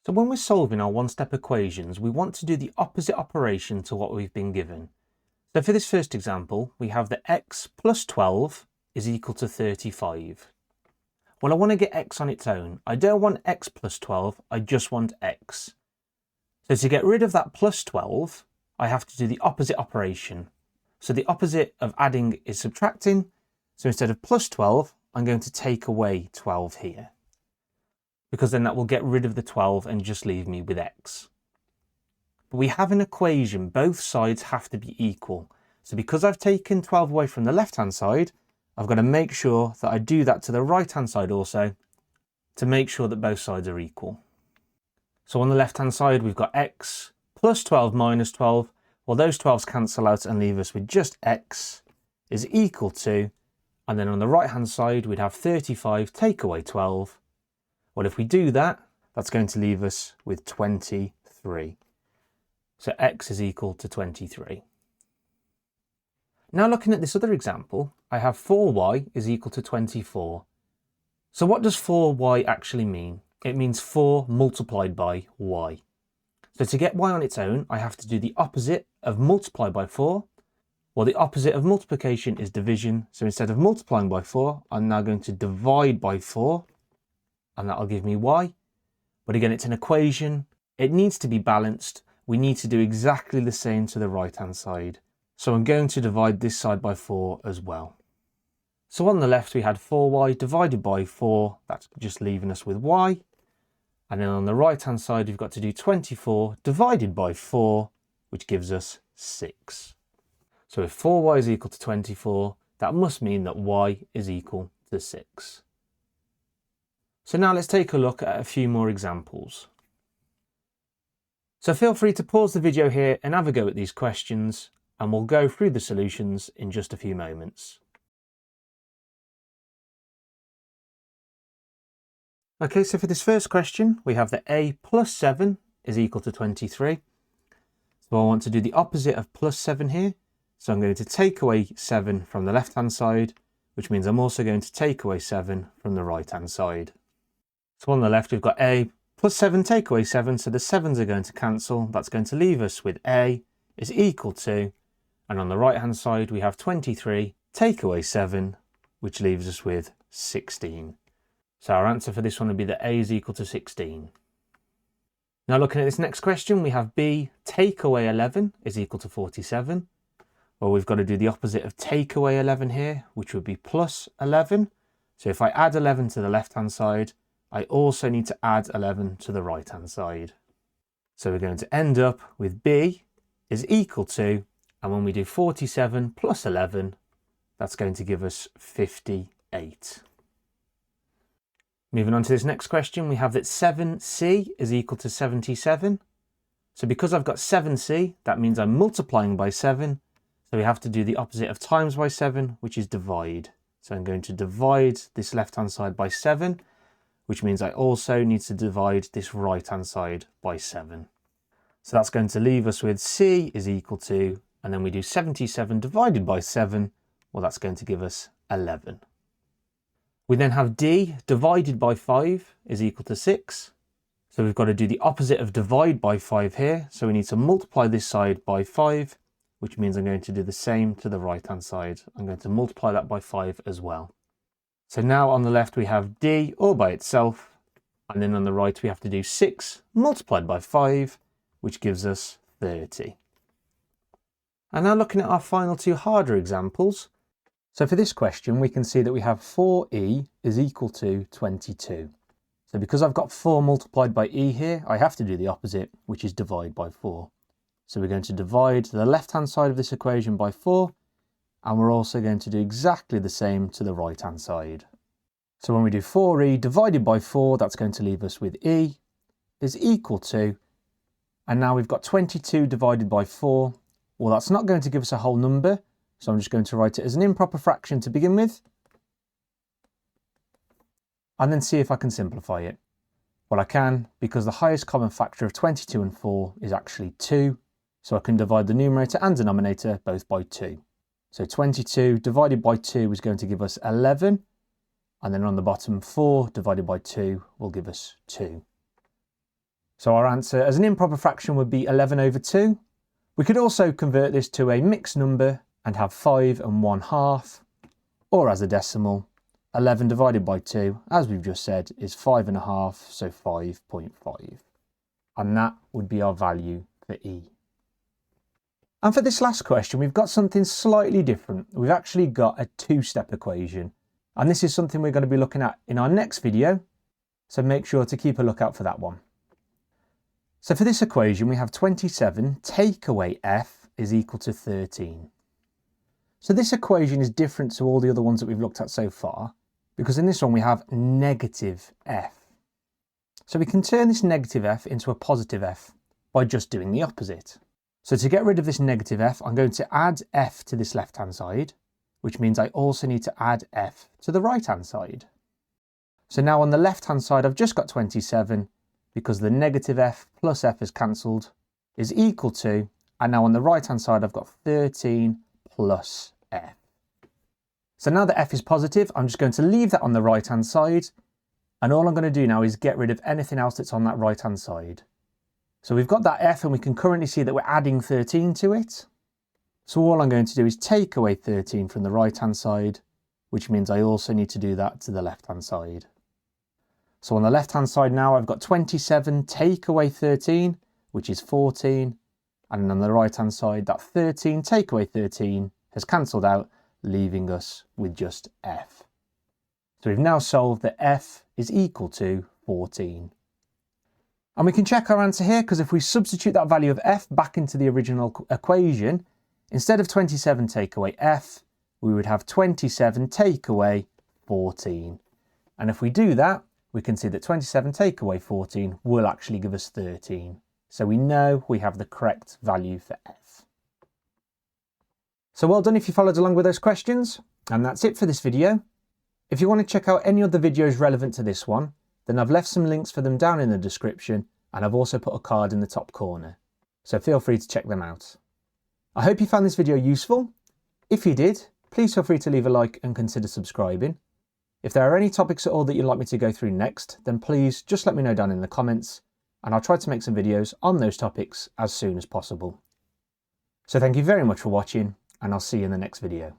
So when we're solving our one-step equations, we want to do the opposite operation to what we've been given. So for this first example, we have that x plus 12 is equal to 35. Well, I want to get x on its own. I don't want x plus 12, I just want x. So to get rid of that plus 12, I have to do the opposite operation. So the opposite of adding is subtracting. So instead of plus 12, I'm going to take away 12 here, because then that will get rid of the 12 and just leave me with x. But we have an equation, both sides have to be equal. So because I've taken 12 away from the left-hand side, I've got to make sure that I do that to the right-hand side also, to make sure that both sides are equal. So on the left-hand side, we've got x plus 12 minus 12. Well, those 12s cancel out and leave us with just x is equal to, and then on the right-hand side, we'd have 35 take away 12. Well, if we do that, that's going to leave us with 23. So x is equal to 23. Now looking at this other example, I have 4y is equal to 24. So what does 4y actually mean? It means 4 multiplied by y. So to get y on its own, I have to do the opposite of multiply by 4. Well, the opposite of multiplication is division. So instead of multiplying by 4, I'm now going to divide by 4. And that'll give me y. But again, it's an equation. It needs to be balanced. We need to do exactly the same to the right-hand side. So I'm going to divide this side by 4 as well. So on the left, we had 4y divided by 4. That's just leaving us with y. And then on the right-hand side, we've got to do 24 divided by 4, which gives us 6. So if 4y is equal to 24, that must mean that y is equal to 6. So now let's take a look at a few more examples. So feel free to pause the video here and have a go at these questions, and we'll go through the solutions in just a few moments. Okay, so for this first question, we have that a plus 7 is equal to 23. So I want to do the opposite of plus 7 here. So I'm going to take away 7 from the left-hand side, which means I'm also going to take away 7 from the right-hand side. So on the left, we've got a plus 7 take away 7, so the 7s are going to cancel. That's going to leave us with a is equal to, and on the right-hand side, we have 23 take away 7, which leaves us with 16. So our answer for this one would be that a is equal to 16. Now looking at this next question, we have b take away 11 is equal to 47. Well, we've got to do the opposite of take away 11 here, which would be plus 11. So if I add 11 to the left-hand side, I also need to add 11 to the right-hand side. So we're going to end up with b is equal to, and when we do 47 plus 11, that's going to give us 58. Moving on to this next question, we have that 7c is equal to 77. So because I've got 7c, that means I'm multiplying by 7. So we have to do the opposite of times by 7, which is divide. So I'm going to divide this left-hand side by 7, which means I also need to divide this right-hand side by 7. So that's going to leave us with c is equal to, and then we do 77 divided by 7. Well, that's going to give us 11. We then have d divided by 5 is equal to 6. So we've got to do the opposite of divide by 5 here. So we need to multiply this side by 5, which means I'm going to do the same to the right-hand side. I'm going to multiply that by 5 as well. So now on the left, we have d all by itself. And then on the right, we have to do 6 multiplied by 5, which gives us 30. And now looking at our final two harder examples. So for this question, we can see that we have 4e is equal to 22. So because I've got 4 multiplied by e here, I have to do the opposite, which is divide by 4. So we're going to divide the left-hand side of this equation by 4, and we're also going to do exactly the same to the right-hand side. So when we do 4e divided by 4, that's going to leave us with e is equal to, and now we've got 22 divided by 4. Well, that's not going to give us a whole number. So I'm just going to write it as an improper fraction to begin with, and then see if I can simplify it. Well, I can, because the highest common factor of 22 and 4 is actually 2, so I can divide the numerator and denominator both by 2. So 22 divided by 2 is going to give us 11, and then on the bottom 4 divided by 2 will give us 2. So our answer as an improper fraction would be 11 over 2. We could also convert this to a mixed number and have 5 and 1/2, or as a decimal, 11 divided by 2, as we've just said, is 5.5, so 5.5. And that would be our value for E. And for this last question, we've got something slightly different. We've actually got a two-step equation. And this is something we're going to be looking at in our next video, so make sure to keep a lookout for that one. So for this equation, we have 27 take away f is equal to 13. So this equation is different to all the other ones that we've looked at so far, because in this one we have negative f. So we can turn this negative f into a positive f by just doing the opposite. So to get rid of this negative f, I'm going to add f to this left-hand side, which means I also need to add f to the right-hand side. So now on the left-hand side, I've just got 27, because the negative f plus f is cancelled, is equal to, and now on the right-hand side, I've got 13 plus f. So now that f is positive, I'm just going to leave that on the right-hand side, and all I'm going to do now is get rid of anything else that's on that right-hand side. So we've got that f, and we can currently see that we're adding 13 to it. So all I'm going to do is take away 13 from the right-hand side, which means I also need to do that to the left-hand side. So on the left-hand side now, I've got 27 take away 13, which is 14. And on the right-hand side, that 13 take away 13 has cancelled out, leaving us with just f. So we've now solved that f is equal to 14. And we can check our answer here, because if we substitute that value of f back into the original equation, instead of 27 take away f, we would have 27 take away 14. And if we do that, we can see that 27 take away 14 will actually give us 13. So we know we have the correct value for f. So well done if you followed along with those questions. And that's it for this video. If you want to check out any other videos relevant to this one, then I've left some links for them down in the description, and I've also put a card in the top corner. So feel free to check them out. I hope you found this video useful. If you did, please feel free to leave a like and consider subscribing. If there are any topics at all that you'd like me to go through next, then please just let me know down in the comments, and I'll try to make some videos on those topics as soon as possible. So thank you very much for watching, and I'll see you in the next video.